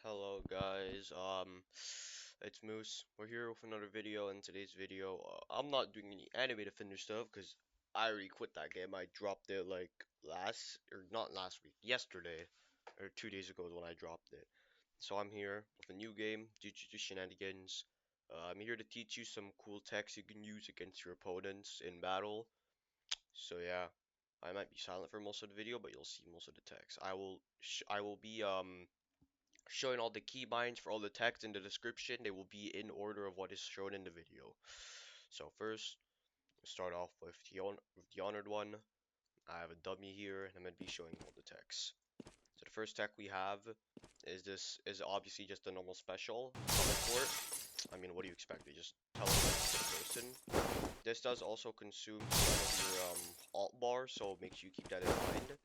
Hello guys, it's Moose. We're here with another video. In today's video, I'm not doing any anime to finish stuff because I already quit that game. I dropped it like not last week, yesterday, or 2 days ago is when I dropped it. So I'm here with a new game, Jujutsu Shenanigans. I'm here to teach you some cool techs you can use against your opponents in battle. So yeah, I might be silent for most of the video, but you'll see most of the text. I will be showing all the keybinds for all the text in the description. They will be in order of what is shown in the video. So first, start off with the honored one. I have a dummy here, and I'm going to be showing all the text. So the first tech we have is obviously just a normal special teleport. I mean, what do you expect? They just teleport to the person. This does also consume some of your alt bar, so make sure you keep that in mind.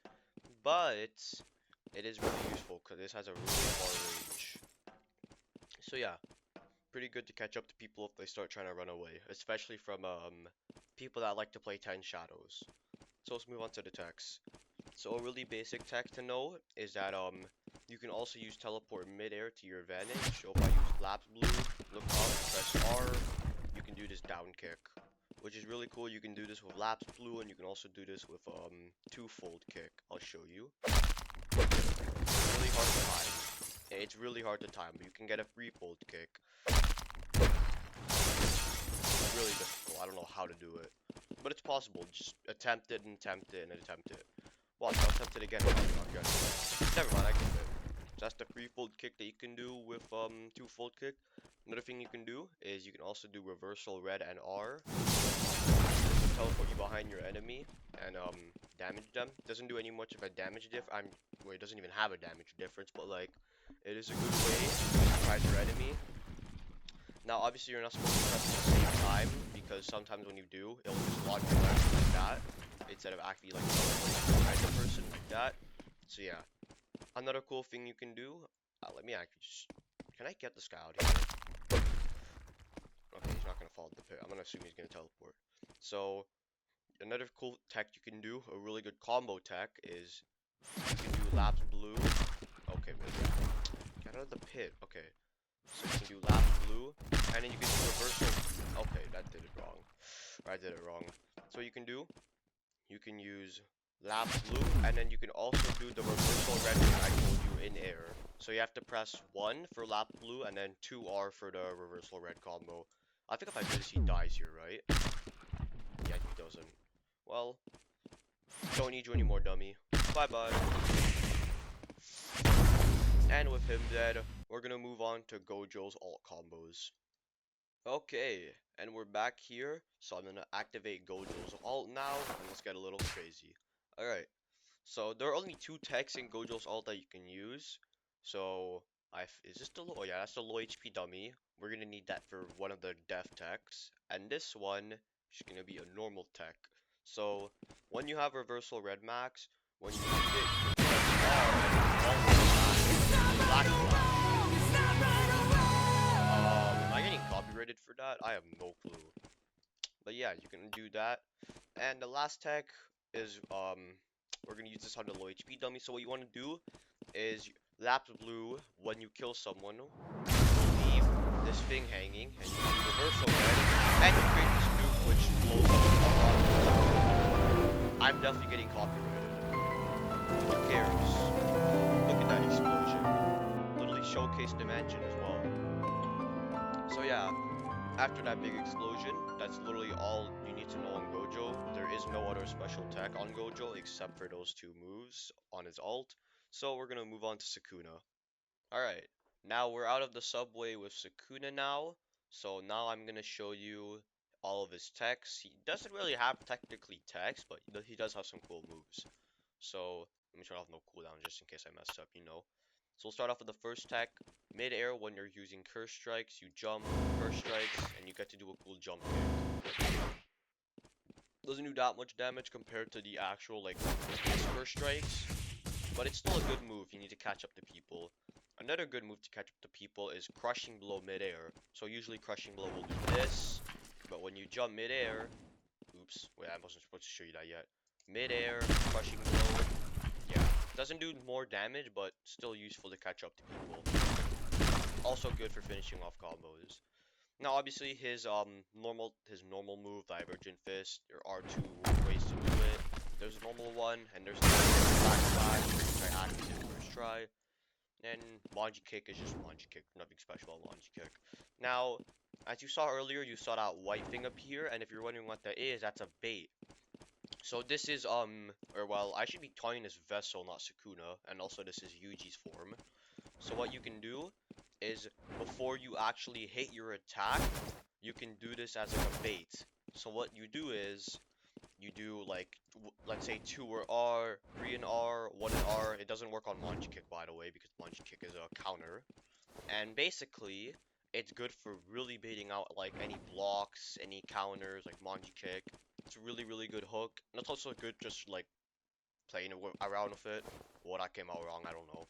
But it is really useful because this has a really far range. So yeah, pretty good to catch up to people if they start trying to run away, especially from people that like to play 10 shadows. So let's move on to the text. So a really basic tech to know is that you can also use teleport midair to your advantage. So if I use Lapse blue, look up, press R, you can do this down kick, which is really cool. You can do this with Lapse blue, and you can also do this with two-fold kick. I'll show you. Really hard to time. It's really hard to time, but you can get a three-fold kick. Really difficult. I don't know how to do it, but it's possible. Just attempt it and attempt it and attempt it. Watch, I'll attempt it again. Not good. Never mind, I get it. So that's the three-fold kick that you can do with two-fold kick. Another thing you can do is you can also do reversal red and R. Teleport you behind your enemy and damage them. Doesn't do any much of a damage well, it doesn't even have a damage difference, but like it is a good way to surprise your enemy. Now, obviously, you're not supposed to press at the same time, because sometimes when you do, it'll just launch your weapon like that, instead of actually, like, teleporting behind the person like that. So, yeah. Another cool thing you can do, let me actually just, can I get this guy out here? Okay, he's not gonna fall in the pit. I'm gonna assume he's gonna teleport. So, another cool tech you can do, a really good combo tech, is you can do Lapse blue. Okay, wait. Get out of the pit. Okay. So you can do Lapse blue, and then you can do reversal. Okay, that did it wrong. Or I did it wrong. So you can use Lapse blue, and then you can also do the reversal red I told you in air. So you have to press 1 for Lapse blue, and then 2R for the reversal red combo. I think if I do this, he dies here, right? Yeah, he doesn't. Well, don't need you anymore, dummy. Bye-bye. And with him dead, we're gonna move on to Gojo's alt combos. Okay, and we're back here, so I'm gonna activate Gojo's ult now, and let's get a little crazy. Alright, so there are only two techs in Gojo's ult that you can use. So, is this the low? Oh yeah, that's the low HP dummy. We're gonna need that for one of the death techs. And this one is gonna be a normal tech. So, when you have reversal red max, when you use it, you can press R and am I getting copyrighted for that? I have no clue. But yeah, you can do that. And the last tech is we're gonna use this on the low HP dummy. So what you want to do is Lapse blue when you kill someone, leave this thing hanging, and you do reversal red, and you create this nuke which blows up. I'm definitely getting copyrighted. Who cares? Look at that explosion. Literally showcased dimension as well. So yeah, after that big explosion, that's literally all you need to know on Gojo. There is no other special tech on Gojo except for those two moves on his ult. So we're gonna move on to Sakuna. Alright, now we're out of the subway with Sakuna now. So now I'm gonna show you all of his techs. He doesn't really have technically techs, but he does have some cool moves. So let me turn off no cooldown just in case I mess up, you know. So we'll start off with the first tech. Mid-air, when you're using curse strikes, you jump, curse strikes, and you get to do a cool jump kick. Doesn't do that much damage compared to the actual, like, curse strikes, but it's still a good move. You need to catch up to people. Another good move to catch up to people is crushing blow mid-air. So usually crushing blow will do this, but when you jump mid-air, oops, wait, I wasn't supposed to show you that yet. Mid-air, crushing blow, yeah, doesn't do more damage, but still useful to catch up to people. Also good for finishing off combos. Now, obviously, his normal move, Divergent Fist. There are two ways to do it. There's a normal one, and there's the backslash, which I activated first try. And Manji Kick is just Manji Kick, nothing special about Manji Kick. Now, as you saw earlier, you saw that white thing appear, and if you're wondering what that is, that's a bait. So this is or well, I should be calling this Vessel, not Sukuna, and also this is Yuji's form. So what you can do is before you actually hit your attack, you can do this as like a bait. So what you do is you do like let's say 2 or R, 3 and R, 1 and R. It doesn't work on Manji Kick by the way because Manji Kick is a counter. And basically it's good for really baiting out like any blocks, any counters like Manji Kick. It's a really good hook. And it's also good just like playing around with it. What I came out wrong, I don't know.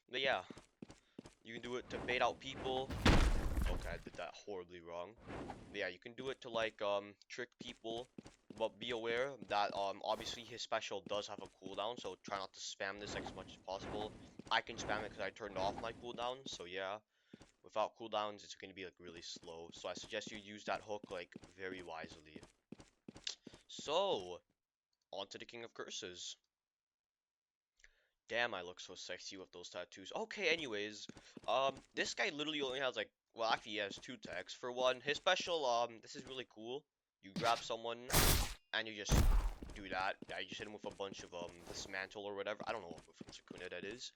But yeah, you can do it to bait out people. Okay, I did that horribly wrong. But yeah, you can do it to like trick people, but be aware that obviously his special does have a cooldown, so try not to spam this like as much as possible. I can spam it because I turned off my cooldown, so yeah. Without cooldowns, it's going to be like really slow. So I suggest you use that hook like very wisely. So, on to the King of Curses. Damn, I look so sexy with those tattoos. Okay, anyways, this guy literally only has like, well, actually, he has two techs. For one, his special, this is really cool. You grab someone and you just do that. Yeah, you just hit him with a bunch of dismantle or whatever. I don't know what move from Sakuna that is,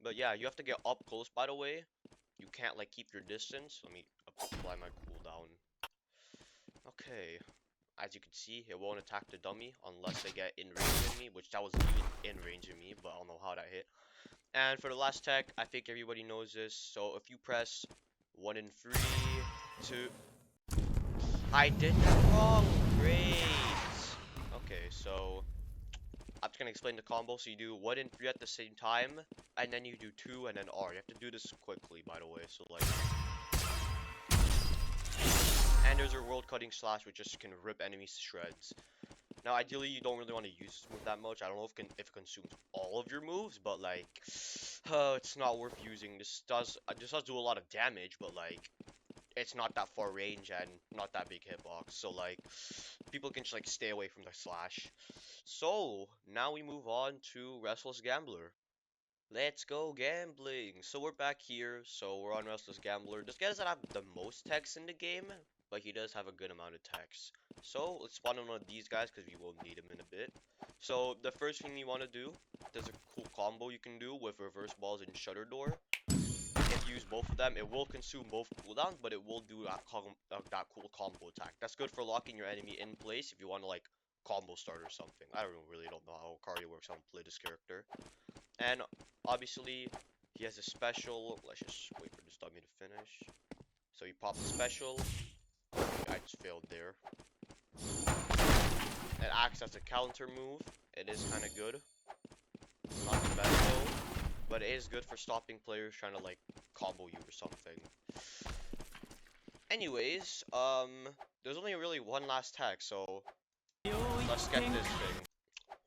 but yeah, you have to get up close. By the way, you can't like keep your distance. Let me apply my cooldown. Okay. As you can see, it won't attack the dummy unless they get in range of me, which that wasn't even in range of me, but I don't know how that hit. And for the last tech, I think everybody knows this. So if you press 1 in 3, 2... I did that wrong! Great! Okay, so I'm just gonna explain the combo. So you do 1 in 3 at the same time, and then you do 2 and then R. You have to do this quickly, by the way, so like... And there's a world cutting slash, which just can rip enemies to shreds. Now, ideally, you don't really want to use this move that much. I don't know if it consumes all of your moves, but like, it's not worth using. This does do a lot of damage, but like, it's not that far range and not that big hitbox. So like, people can just like stay away from the slash. So now we move on to Restless Gambler. Let's go gambling. So we're back here. So we're on Restless Gambler. This guy doesn't have the most text in the game, but he does have a good amount of text. So let's spawn on one of these guys because we will need him in a bit. So the first thing you want to do, there's a cool combo you can do with reverse balls and shutter door. If you use both of them, it will consume both cooldowns, but it will do that cool combo attack. That's good for locking your enemy in place if you want to like combo start or something. I really don't know how Hakari works. I don't play this character. And obviously, he has a special. Let's just wait for this dummy to finish. So you pop the special. I just failed there. It acts as a counter move. It is kind of good. Not the best though, but it is good for stopping players trying to like combo you or something. Anyways, there's only really one last tag, so let's get this thing.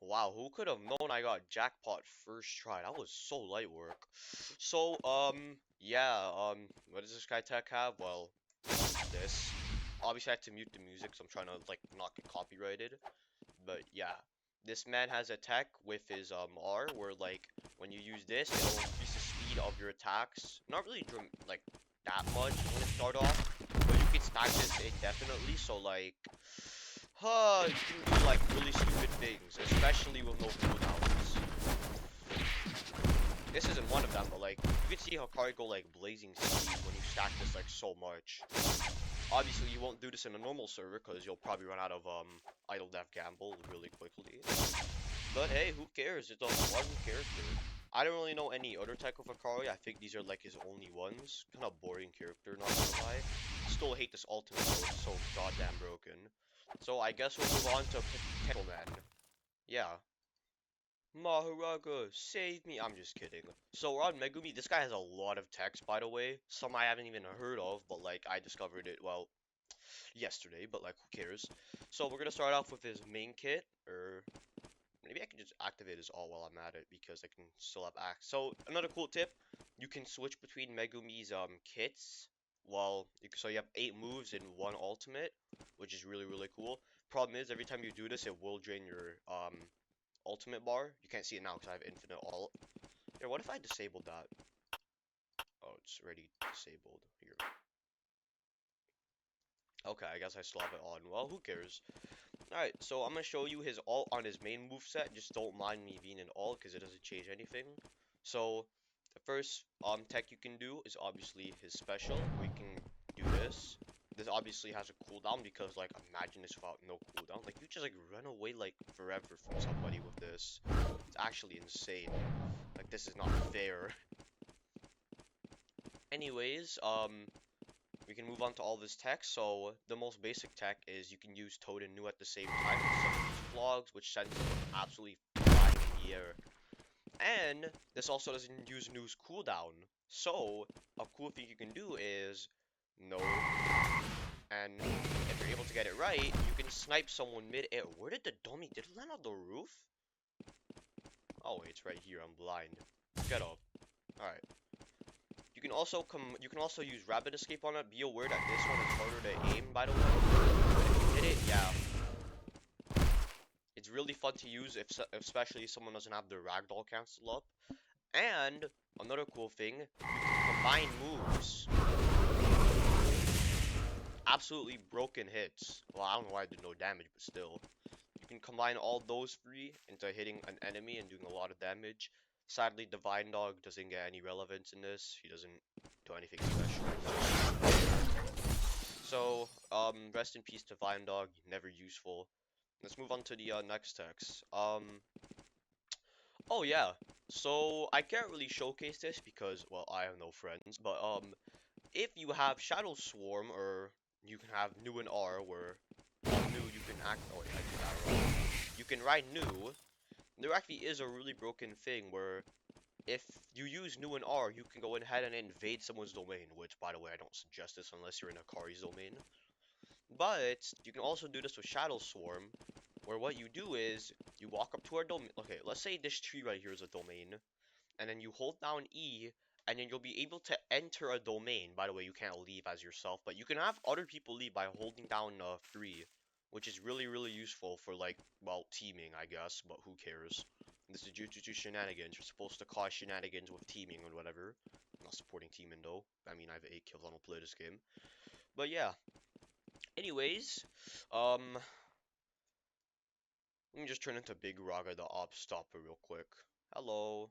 Wow, who could have known I got jackpot first try? That was so light work. So, yeah, what does this guy tech have? Well, this. Obviously, I had to mute the music, so I'm trying to, like, not get copyrighted. But, yeah. This man has a tech with his, R, where, like, when you use this, it'll increase the speed of your attacks. Not really, like, that much when it start off, but you can stack this indefinitely, so, like, you can do like really stupid things, especially with no cooldowns. This isn't one of them, but like you can see Hakari go like blazing speed when you stack this like so much. Obviously, you won't do this in a normal server because you'll probably run out of idle death gamble really quickly. But hey, who cares? It's a one character. I don't really know any other type of Hakari. I think these are like his only ones. Kind of boring character, not gonna lie. Still hate this ultimate though. It's so goddamn broken. So I guess we'll move on to Potential Man. Yeah. Maharaga, save me. I'm just kidding. So we're on Megumi. This guy has a lot of text, by the way. Some I haven't even heard of, but like I discovered it, well, yesterday, but like who cares. So we're gonna start off with his main kit, or maybe I can just activate his all while I'm at it because I can still have access. So another cool tip, you can switch between Megumi's kits. Well, so you have 8 moves in one ultimate, which is really cool. Problem is, every time you do this, it will drain your ultimate bar. You can't see it now because I have infinite ult. Here, what if I disabled that? Oh, it's already disabled. Here. Okay, I guess I still have it on. Well, who cares? Alright, so I'm gonna show you his ult on his main moveset. Just don't mind me being an ult because it doesn't change anything. So the first tech you can do is obviously his special. We can do this. This obviously has a cooldown because like imagine this without no cooldown. Like you just like run away like forever from somebody with this. It's actually insane. Like this is not fair. Anyways, we can move on to all this tech. So the most basic tech is you can use Toad and Nu at the same time with some of these vlogs, which sends them absolutely flying in the air. And this also doesn't use Nu's cooldown. So a cool thing you can do is no, and if you're able to get it right, you can snipe someone mid-air. Where did the dummy? Did it land on the roof? Oh wait, it's right here. I'm blind. Get up. All right. You can also use rapid escape on it. Be aware that this one is harder to aim, by the way. But if you hit it, yeah. It's really fun to use, especially if someone doesn't have their ragdoll cancel up. And another cool thing, you can combine moves. Absolutely broken hits. Well, I don't know why I did no damage, but still. You can combine all those three into hitting an enemy and doing a lot of damage. Sadly, Divine Dog doesn't get any relevance in this. He doesn't do anything special. So, rest in peace, Divine Dog. Never useful. Let's move on to the next text. Oh yeah. So I can't really showcase this because, well, I have no friends. But if you have Shadow Swarm, or you can have Nu and R, where Nu you can act. Oh yeah, I did that wrong. You can ride Nu. There actually is a really broken thing where if you use Nu and R, you can go ahead and invade someone's domain, which, by the way, I don't suggest this unless you're in Hakari's domain. But you can also do this with Shadow Swarm, where what you do is you walk up to our domain. Okay, let's say this tree right here is a domain, and then you hold down E, and then you'll be able to enter a domain. By the way, you can't leave as yourself, but you can have other people leave by holding down 3, which is really useful for like, well, teaming, I guess, but who cares? This is Jujutsu Shenanigans. You're supposed to cause shenanigans with teaming or whatever. I'm not supporting teaming though. I mean, I have 8 kills. I don't play this game. But yeah. Anyways, let me just turn into Big Raga the Op Stopper real quick. Hello.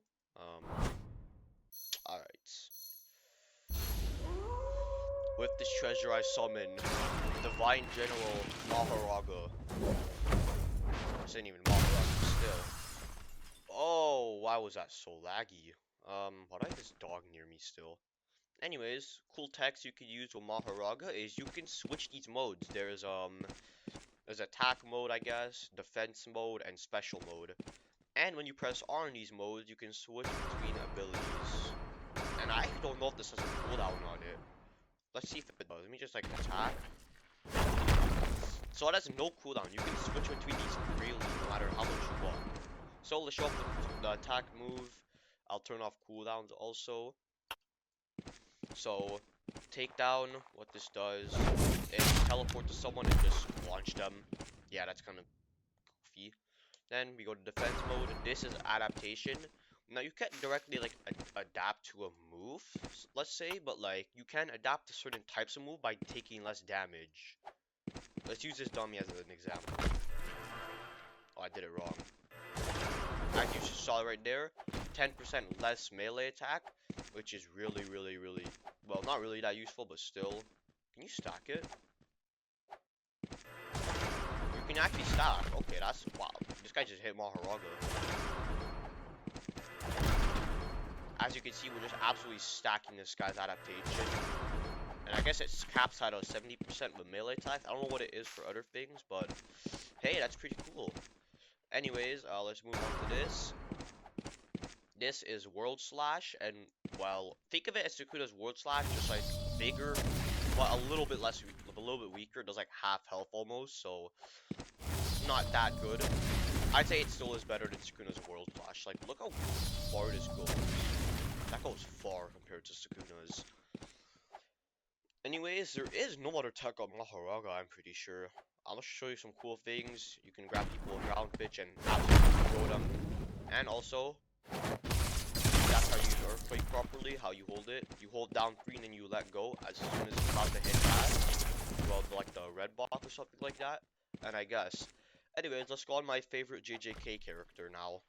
Alright. With this treasure I summon Divine General Maharaga. This ain't even Maharaga still. Oh, why was that so laggy? Why do I have this dog near me still? Anyways, cool text you could use with Maharaga is you can switch these modes. There's attack mode, I guess, defense mode, and special mode. And when you press R in these modes, you can switch between abilities. And I don't know if this has a cooldown on it. Let's see if it does. Let me just like attack. So it has no cooldown. You can switch between these freely, no matter how much you want. So let's show up the attack move. I'll turn off cooldowns also. So takedown, what this does is teleport to someone and just launch them. Yeah, that's kind of goofy. Then we go to defense mode. This is adaptation. Now you can't directly like adapt to a move, let's say, but like you can adapt to certain types of move by taking less damage. Let's use this dummy as an example. Oh, I did it wrong. As you just saw right there, 10% less melee attack, which is really, well, not really that useful, but still. Can you stack it? You can actually stack. Okay, that's wow. This guy just hit Maharaga. As you can see, we're just absolutely stacking this guy's adaptation. And I guess it's caps at a 70% with melee attack. I don't know what it is for other things, but hey, that's pretty cool. Anyways, let's move on to this. This is World Slash, and well, think of it as Sukuna's World Slash, just like bigger, but a little bit less, a little bit weaker. It does like half health almost, so not that good. I'd say it still is better than Sukuna's World Slash. Like, look how far this goes. That goes far compared to Sukuna's. Anyways, there is no other tech on Maharaga, I'm pretty sure. I'll show you some cool things. You can grab people with ground pitch and absolutely throw them. And also, that's how you use Earthquake properly, how you hold it. You hold down 3 and then you let go as soon as it's about to hit that. Well, like the red block or something like that. And I guess. Anyways, let's go on my favorite JJK character now.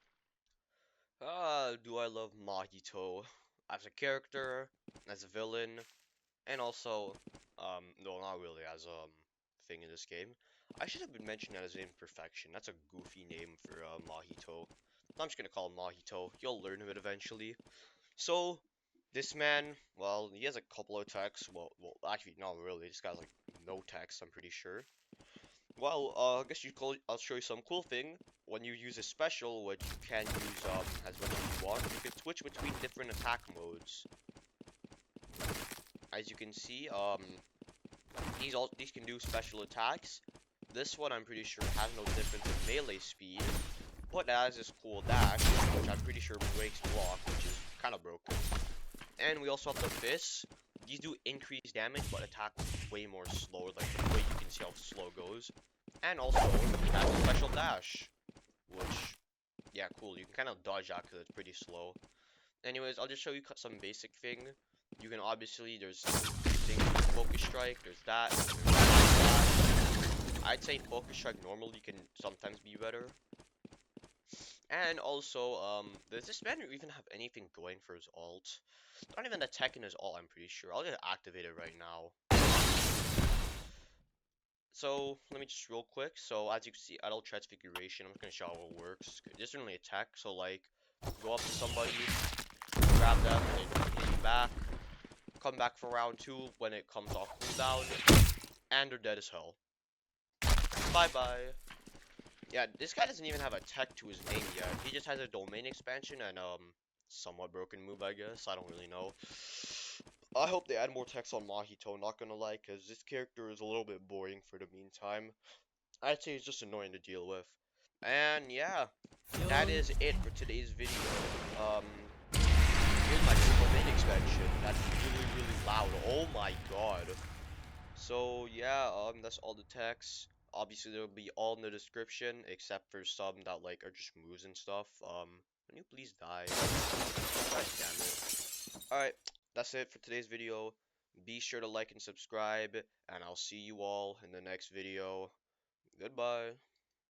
Do I love Mahito as a character, as a villain, and also, no, not really as a thing in this game. I should have been mentioning that as imperfection. That's a goofy name for Mahito. I'm just gonna call him Mahito. You'll learn of it eventually. So, this man, well, he has a couple of attacks. Well, actually, not really. This guy's like no text, I'm pretty sure. Well, I guess I'll show you some cool thing. When you use a special, which you can use as much as you want, you can switch between different attack modes. As you can see, these can do special attacks. This one I'm pretty sure has no difference in melee speed, but it has this cool dash, which I'm pretty sure breaks block, which is kind of broken. And we also have the fists. These do increase damage, but attack way more slow, like the way you can see how slow it goes. And also, it has a special dash, which, yeah, cool. You can kind of dodge that because it's pretty slow. Anyways, I'll just show you some basic thing. You can obviously, there's things like Focus Strike, there's that, I'd say Focus Strike normally can sometimes be better. And also, does this man even have anything going for his ult? Not even a tech in his ult, I'm pretty sure. I'll just activate it right now. So, let me just real quick. So, as you can see, Idle Transfiguration, I'm just gonna show how it works. This isn't really a tech, so like, go up to somebody, grab them, and hit you back. Come back for round 2 when it comes off cooldown, and they're dead as hell. Bye-bye. Yeah, this guy doesn't even have a tech to his name yet. He just has a domain expansion and, somewhat broken move, I guess. I don't really know. I hope they add more text on Mahito, not gonna lie, because this character is a little bit boring for the meantime. I'd say it's just annoying to deal with. And yeah, that is it for today's video. Here's my domain expansion. That's really, really loud. Oh my god. So yeah, that's all the text. Obviously, they'll be all in the description, except for some that like are just moves and stuff. Can you please die? God damn it. Alright, that's it for today's video. Be sure to like and subscribe, and I'll see you all in the next video. Goodbye.